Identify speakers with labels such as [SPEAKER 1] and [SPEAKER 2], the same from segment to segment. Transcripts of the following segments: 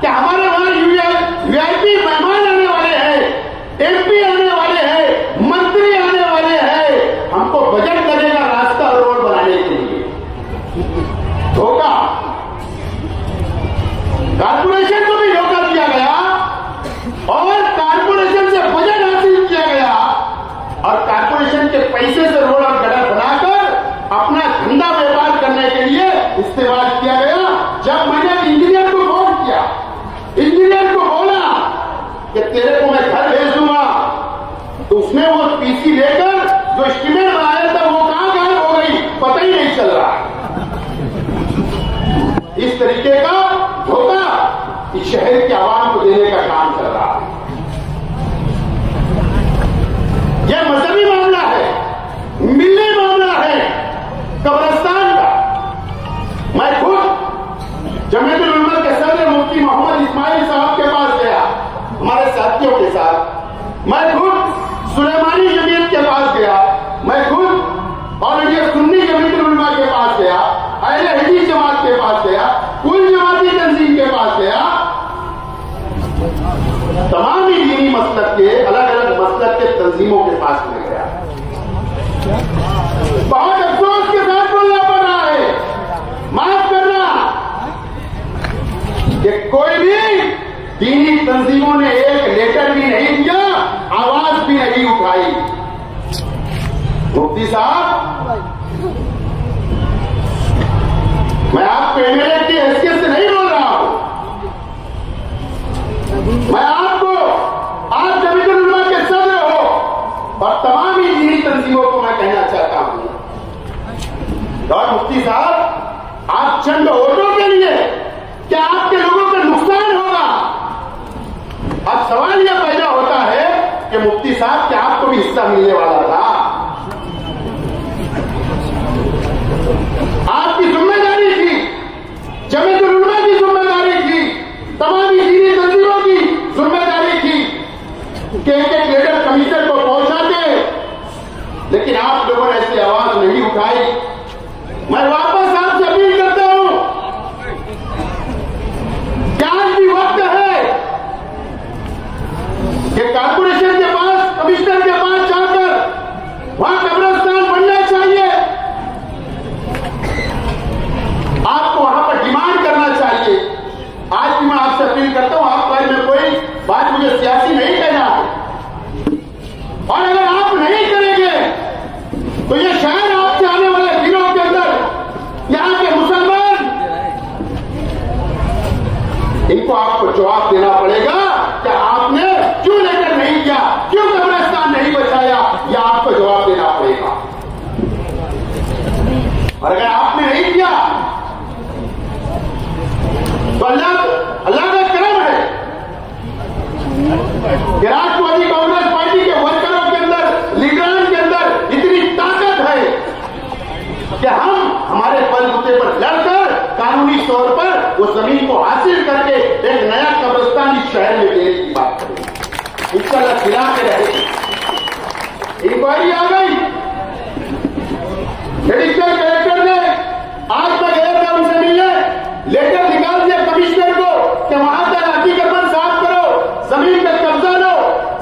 [SPEAKER 1] कि हमारे वहां वीआईपी मेहमान आने वाले हैं, एमपी आने वाले हैं, मंत्री आने वाले हैं, हमको बजट लगेगा रास्ता और रोड बनाने के लिए। धोखा। कारपोरेशन को भी धोखा दिया गया और कारपोरेशन से बजट हासिल किया गया और कारपोरेशन के पैसे से रोड और गटर बनाकर अपना धंधा व्यापार करने के लिए इस्तेमाल किया गया। जब मैंने इंजीनियर को फोन किया, इंजीनियर को बोला कि तेरे को मैं घर भेज दूंगा, तो उसने वो पीसी लेकर जो एस्टीमेट बनाया था वो कहां गायब हो गई, पता ही नहीं चल रहा। इस तरीके का धोखा इस शहर के आवाम को देने का काम कर रहा है। यह मजहबी मामला है, मिली मामला है कब्रिस्तान का। मैं खुद जमीयतुल उलमा के सदर मुफ्ती मोहम्मद इस्माइल साहब के पास गया हमारे साथियों के साथ। मैं खुद सुलेमानी जमीयत के पास गया, मैं खुद और इंडिया सुन्नी जमीयतुल उलमा के पास गया, अहले हदीस जमात के पास गया, कुल जमाती तंजीम के पास गया। तमाम ही दीनी मसलक के अलग अलग मसलक के तंजीमों के पास में गया। बहुत अफसोस के साथ बोलना पड़ रहा है, माफ करना, कि कोई भी दीनी तंजीमों ने एक लेटर भी नहीं दिया, आवाज भी नहीं उठाई। मुफ्ती साहब, मैं आपको एमएलए की हैसियत से नहीं बोल रहा हूं, मैं आपको, आप जमीयतुल उलमा के सदर हो और तमाम ही दीनी तंजीमों को मैं कहना चाहता हूं, और मुफ्ती साहब, आप चंद वोटों के लिए क्या आपके लोगों का नुकसान होगा? अब सवाल यह पैदा होता है कि मुफ्ती साहब क्या आपको भी हिस्सा मिलने वाला था? आपकी जिम्मेदारी थी, जमीयतुल उलमा की जिम्मेदारी थी, तमाम ही दीनी तंजीमों की जिम्मेदारी थी कि एक एक लेटर कमिश्नर को पहुंचाते, लेकिन आप लोगों ने ऐसी आवाज नहीं उठाई। मैं वापस आपसे अपील करता हूं कि आज भी वक्त है कि कारपोरेशन के पास, कमिश्नर के पास जाकर वहां कब्रिस्तान बनना चाहिए। आपको वहां पर डिमांड करना चाहिए। आज भी मैं आपसे अपील करता हूं, आपका में कोई बात मुझे सियासी नहीं कहना है, और अगर आप नहीं करेंगे तो ये शायद आपसे आने वाले दिनों के अंदर यहां के मुसलमान, इनको आपको जवाब देना पड़ेगा कि आपने क्यों लेकर नहीं किया, क्यों कब्रिस्तान नहीं बचाया, यह आपको जवाब देना पड़ेगा। और अगर आपने नहीं किया तो अल्लाह का करम है कि राष्ट्रवादी कांग्रेस पार्टी के वर्करों के अंदर, लीडरों के अंदर इतनी ताकत है कि हम हमारे बलबूते पर लड़कर कानूनी तौर पर उस जमीन को हासिल करके एक नया कब्रिस्तान इस शहर में देने की बात करेंगे। इंशाअल्लाह खिलाते रहेंगे। इंक्वायरी आ गई, एडिशनल कलेक्टर ने, आज मैं गया था उनसे मिलने, लेटर निकाल दिया कमिश्नर को कि वहां से हकीकतन साफ करो, जमीन पे कब्जा लो,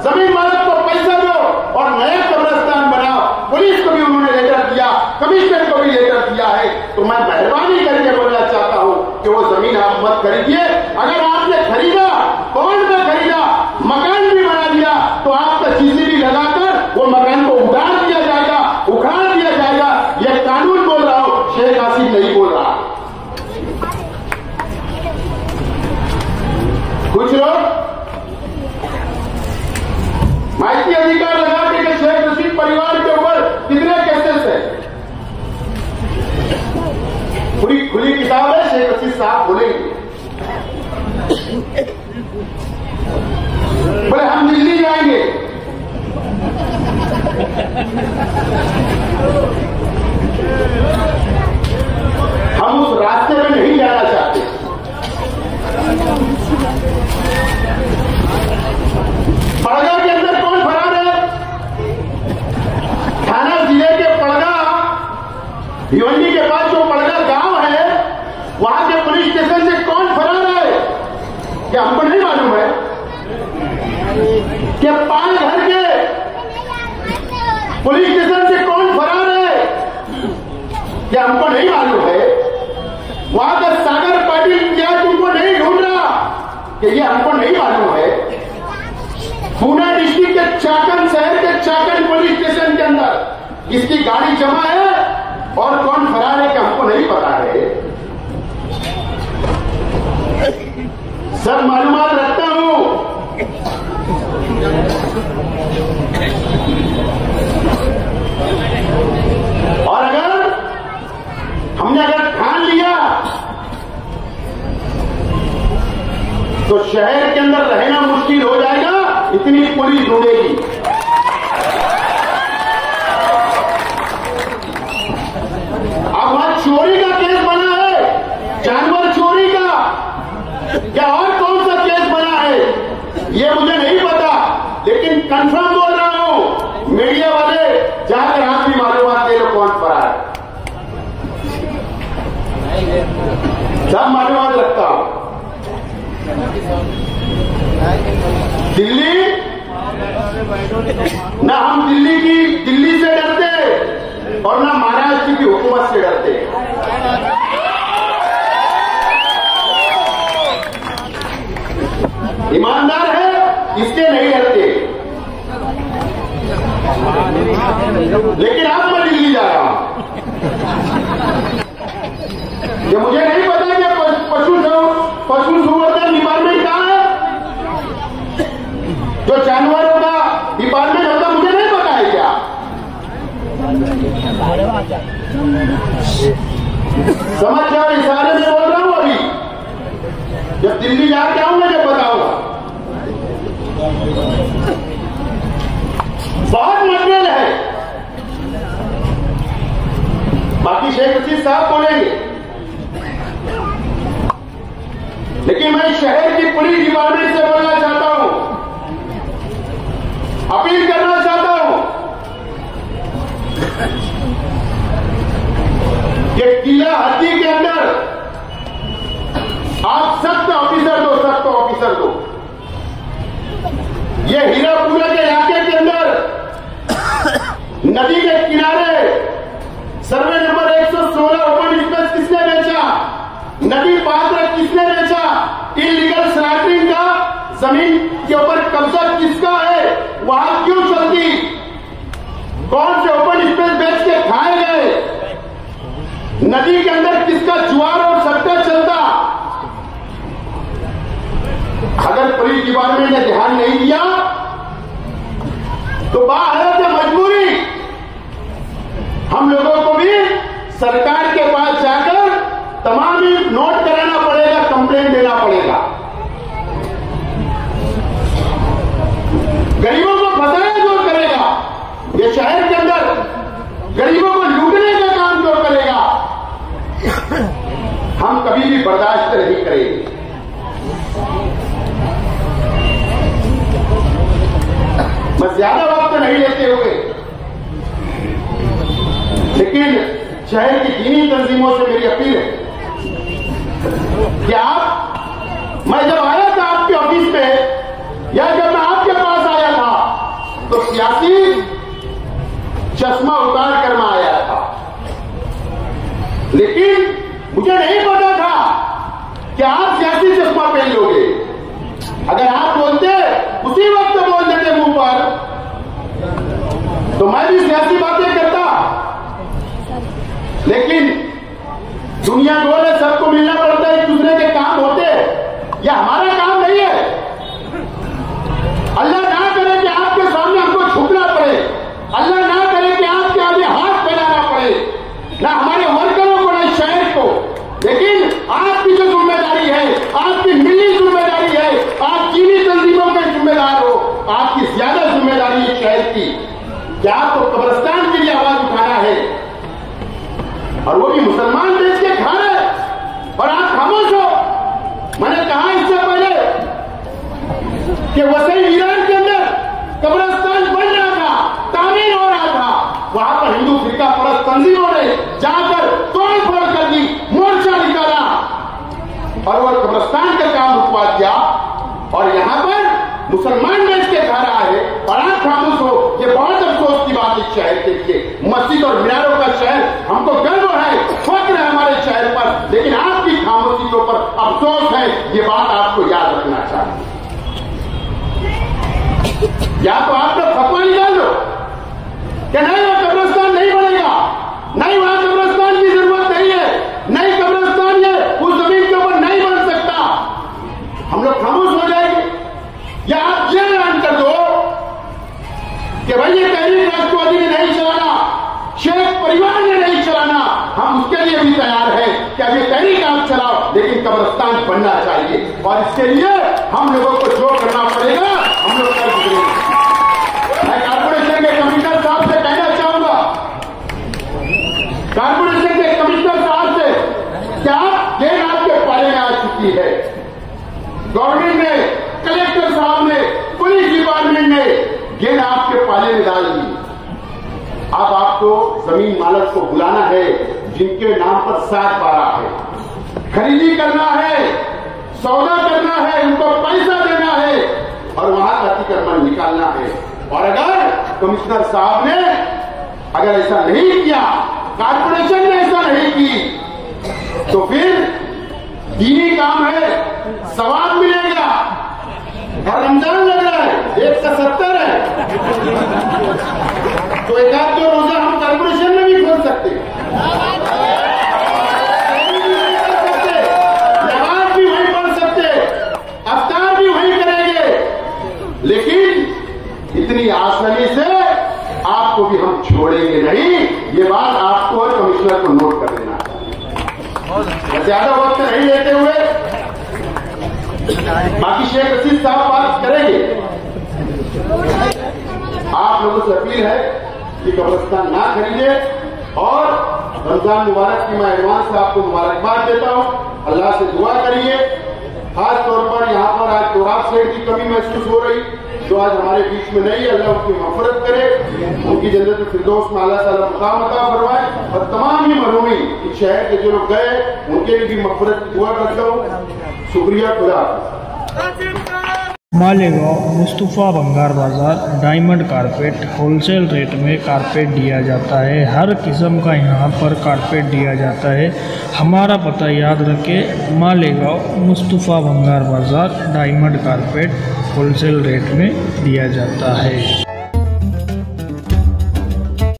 [SPEAKER 1] जमीन मालिक को पैसा दो और नया कब्रिस्तान बनाओ। पुलिस को भी उन्होंने लेटर दिया, कमिश्नर को भी लेटर दिया है। तो मैं मेहरबानी करके बोलना चाहता हूं कि वो जमीन आप मत खरीदिए। अगर आपने खरीदा, कौन सा खरीदा, मकान भी बना दिया, तो आपका चीजें भी लगाकर वो मकान को उतार दिया जाएगा, उखाड़ दिया जाएगा। यह कानून बोल रहा हूं, शेख आसिफ नहीं बोल रहा। कुछ लोग माइकी अधिकार लगा के शेख रशीद परिवार के ऊपर कितने केसेस है, पूरी खुली किताब है, शेख रशीद साहब बोलेंगे। बोले हम दिल्ली जाएंगे, हम उस रास्ते में नहीं जाना चाहते। पड़गा के अंदर कौन फरार है? थाना जिले के पड़गा, भिवंडी के पास जो पड़गा गांव है, वहां के पुलिस स्टेशन से कौन फरार है? कि पालघर के पुलिस स्टेशन से कौन फरार है, क्या हमको नहीं मालूम है? वहां का सागर पाटिल क्या तुमको नहीं ढूंढ रहा कि ये हमको नहीं मालूम है? पूना डिस्ट्रिक्ट के चाकन शहर के चाकन पुलिस स्टेशन के अंदर किसकी गाड़ी जमा है और कौन फरार है कि हमको नहीं पता है। सब मालूमात रखता हूं। और हमने अगर ठान लिया तो शहर के अंदर रहना मुश्किल हो जाएगा, इतनी पुलिस ढूंढेगी। अब वहां चोरी का केस बना है, जानवर चोरी का, या और कौन सा केस बना है ये मुझे नहीं पता, लेकिन कंफर्म बोल रहा हूं, मीडिया वाले जाकर आप भी मालूमात दे लो कौन फरार है। सब मालूमात रखता हूं। दिल्ली ना, हम दिल्ली से डरते और ना महाराष्ट्र की हुकूमत से डरते। ईमानदार है इसके नहीं डरते, लेकिन अब मैं दिल्ली जा रहा हूं। ये मुझे नहीं पता कि पशु संवर्धन डिपार्टमेंट कहां है, जो जानवरों का डिपार्टमेंट होता मुझे नहीं पता है क्या? समझ जाओ, इशारे में बोल रहा हूं। अभी जब दिल्ली जाके आऊंगा जब बताऊंगा। बहुत मटेरियल है, बाकी शेख रशीद साहब बोलेंगे, लेकिन मैं शहर की पुलिस डिपार्टमेंट से बोलना चाहता हूं, अपील करना चाहता हूं कि किला हत्ती के अंदर आप सख्त ऑफिसर दो। ये हीरापुरा के इलाके के अंदर नदी के किनारे सर्वे नंबर 116 ओपन स्पेस किसने बेचा? नदी पात्र किसने बेचा? इलीगल स्लैटरिंग का जमीन के ऊपर कब्जा किसका है? वहां क्यों चलती? कौन से ओपन स्पेस बेच के खाए गए? नदी के अंदर किसका जुआर और सट्टा चलता? अगर पुलिस डिपार्टमेंट ने ध्यान नहीं दिया तो बाहर से मजबूरी हम लोगों को भी सरकार के पास जाकर तमाम नोट कराना पड़ेगा, कंप्लेंट देना पड़ेगा। गरीबों को फंसाया जो करेगा, ये शहर के अंदर गरीबों को लूटने का काम जो करेगा, हम कभी भी बर्दाश्त नहीं करेंगे। बस ज्यादा वक्त नहीं लेते हुए, लेकिन शहर की दीनी तंजीमों से मेरी अपील है कि आप, मैं जब आया था आपके ऑफिस में या जब मैं आपके पास आया था तो सियासी चश्मा उतार कर मैं आया था, लेकिन मुझे नहीं पता था कि आप सियासी चश्मा पहन लोगे। अगर आप बोलते उसी वक्त बोल देते मुंह पर तो मैं भी सियासी बातें करता, लेकिन दुनिया गोल है, सबको मिलना पड़ता है, एक दूसरे के काम होते हैं, यह हमारा काम नहीं है। अल्लाह ना करे कि आपके सामने हमको झुकना पड़े, अल्लाह ना करे कि आपके आगे हाथ फैलाना पड़े, ना हमारे वर्करों को ना शहर को, लेकिन आपकी जो जिम्मेदारी है, आपकी मिली जिम्मेदारी है, आप चीनी तंजीमों के जिम्मेदार हो, आपकी ज्यादा जिम्मेदारी है शहर की कि आपको कब्रिस्तान के लिए आवाज उठाना है, और वो भी मुसलमान देश के खा रहे और आप खामोश हो। मैंने कहा इससे पहले कि वसई ईरान के अंदर कब्रिस्तान बन रहा था, तामीर हो रहा था, वहां पर हिंदू फिरका परस्त तंजीमों ने जाकर तोड़ फोड़ कर दी, मोर्चा निकाला और वह कब्रिस्तान का काम रुकवा दिया, और यहां पर मुसलमान देश के खा रहा है मस्जिद और मीनारों का शहर, हमको गर्व है, फख्र है हमारे शहर पर, लेकिन आपकी खामोशी के ऊपर अफसोस है। ये बात आपको याद रखना चाहिए। या तो आप लोग फतवा निकाल लो कि नहीं वो कब्रिस्तान नहीं बनेगा, नहीं वहां कब्रिस्तान की जरूरत नहीं है, नहीं कब्रिस्तान है उस जमीन के ऊपर नहीं बन सकता, हम लोग खामोश हो जाएंगे। या आप ये ऐलान कर दो कि भाई ये तहरीक राष्ट्रवादी ने नहीं चलाना, शेख परिवार ने नहीं चलाना, हम उसके लिए भी तैयार हैं कि अब ये तहरीक आप चलाओ, लेकिन कब्रिस्तान बनना चाहिए। और इसके लिए हम लोगों को जो करना पड़ेगा हम लोग कर गुजरेंगे। मैं कारपोरेशन के कमिश्नर साहब से कहना चाहूंगा, कारपोरेशन के कमिश्नर साहब से, क्या गेंद आपके पाले में आ चुकी है। गवर्नमेंट ने, कलेक्टर साहब ने, पुलिस डिपार्टमेंट ने गेंद आपके पाले में डाल दी। अब आपको जमीन मालिक को बुलाना है जिनके नाम पर 7/12 है, खरीदी करना है, सौदा करना है, उनको पैसा देना है और वहां का अतिक्रमण निकालना है। और अगर कमिश्नर साहब ने अगर ऐसा नहीं किया, कारपोरेशन ने ऐसा नहीं की, तो फिर दीनी काम है, सवाब मिलेगा। और रमजान लग रहा है, 170 है, तो एक आध दो रोजा हम कारपोरेशन में भी खोल सकते हैं, नमाज भी वहीं पढ़ सकते, अफ्तार भी वहीं करेंगे। लेकिन इतनी आसानी से आपको भी हम छोड़ेंगे नहीं, ये बात आपको और कमिश्नर को नोट कर देना चाहिए। ज्यादा वक्त नहीं लेते हुए बाकी शेख रशीद साहब बात करेंगे। आप लोगों से अपील है कि कब्रिस्तान ना खरीदे और रमजान मुबारक की मैं एडवांस से आपको मुबारकबाद देता हूं। अल्लाह से दुआ करिए। खास तौर पर यहाँ पर आज तोराब सेठ की कमी महसूस हो रही, जो आज हमारे बीच में नहीं है। अल्लाह उनकी मग़फ़िरत करे, उनकी जन्नत फिरदौस में अल्लाह ताला मुकाम अता फरमाए और तमाम ही मरहूमीन इस शहर के जो लोग गए उनके लिए भी मग़फ़िरत की दुआ करता हूँ। शुक्रिया, खुदा
[SPEAKER 2] मालेगांव मुस्तफ़ा भंगार बाज़ार डायमंड कारपेट होलसेल रेट में कारपेट दिया जाता है। हर किस्म का यहाँ पर कारपेट दिया जाता है। हमारा पता याद रखें, मालेगांव मुस्तफ़ा भंगार बाज़ार डायमंड कारपेट होलसेल रेट में दिया जाता है।